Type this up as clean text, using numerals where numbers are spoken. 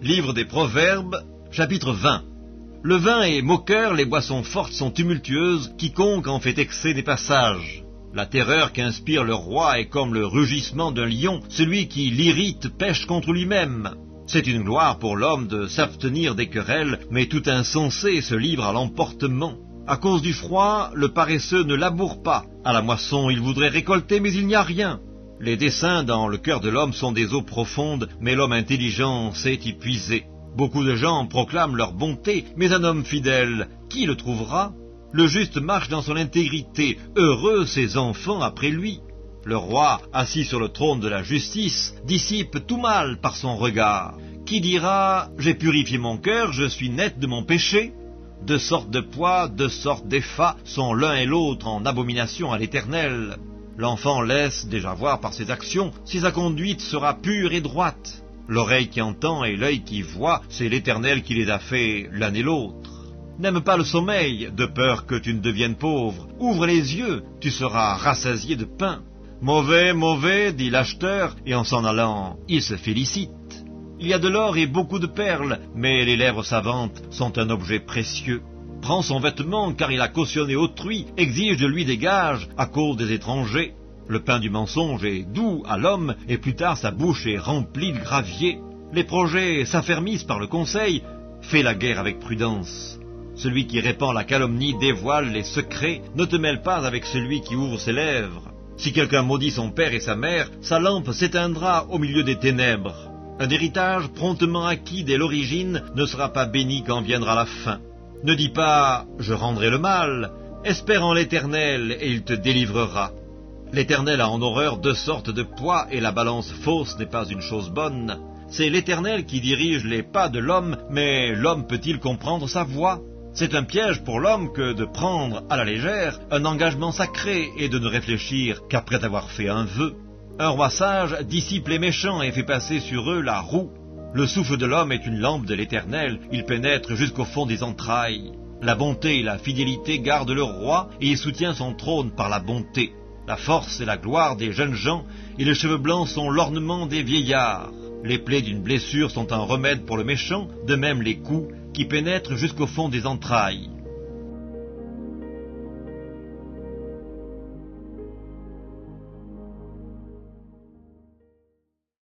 Livre des Proverbes, chapitre 20. Le vin est moqueur, les boissons fortes sont tumultueuses, quiconque en fait excès n'est pas sage. La terreur qu'inspire le roi est comme le rugissement d'un lion, celui qui l'irrite pêche contre lui-même. C'est une gloire pour l'homme de s'abstenir des querelles, mais tout insensé se livre à l'emportement. À cause du froid, le paresseux ne laboure pas. À la moisson, il voudrait récolter, mais il n'y a rien. Les desseins dans le cœur de l'homme sont des eaux profondes, mais l'homme intelligent sait y puiser. Beaucoup de gens proclament leur bonté, mais un homme fidèle, qui le trouvera? Le juste marche dans son intégrité, heureux ses enfants après lui. Le roi, assis sur le trône de la justice, dissipe tout mal par son regard. Qui dira « J'ai purifié mon cœur, je suis net de mon péché » Deux sortes de poids, deux sortes d'effats sont l'un et l'autre en abomination à l'Éternel. L'enfant laisse déjà voir par ses actions si sa conduite sera pure et droite. L'oreille qui entend et l'œil qui voit, c'est l'Éternel qui les a fait l'un et l'autre. N'aime pas le sommeil, de peur que tu ne deviennes pauvre. Ouvre les yeux, tu seras rassasié de pain. Mauvais, mauvais, dit l'acheteur, et en s'en allant, il se félicite. Il y a de l'or et beaucoup de perles, mais les lèvres savantes sont un objet précieux. Prends son vêtement, car il a cautionné autrui, exige de lui des gages à cause des étrangers. Le pain du mensonge est doux à l'homme, et plus tard sa bouche est remplie de gravier. Les projets s'affermissent par le conseil, fais la guerre avec prudence. Celui qui répand la calomnie dévoile les secrets, ne te mêle pas avec celui qui ouvre ses lèvres. Si quelqu'un maudit son père et sa mère, sa lampe s'éteindra au milieu des ténèbres. Un héritage promptement acquis dès l'origine ne sera pas béni quand viendra la fin. Ne dis pas « je rendrai le mal », espère en l'Éternel et il te délivrera. L'Éternel a en horreur deux sortes de poids et la balance fausse n'est pas une chose bonne. C'est l'Éternel qui dirige les pas de l'homme, mais l'homme peut-il comprendre sa voie? C'est un piège pour l'homme que de prendre à la légère un engagement sacré et de ne réfléchir qu'après avoir fait un vœu. Un roi sage dissipe les méchants et fait passer sur eux la roue. Le souffle de l'homme est une lampe de l'Éternel, il pénètre jusqu'au fond des entrailles. La bonté et la fidélité gardent le roi et il soutient son trône par la bonté. La force est la gloire des jeunes gens et les cheveux blancs sont l'ornement des vieillards. Les plaies d'une blessure sont un remède pour le méchant, de même les coups qui pénètrent jusqu'au fond des entrailles.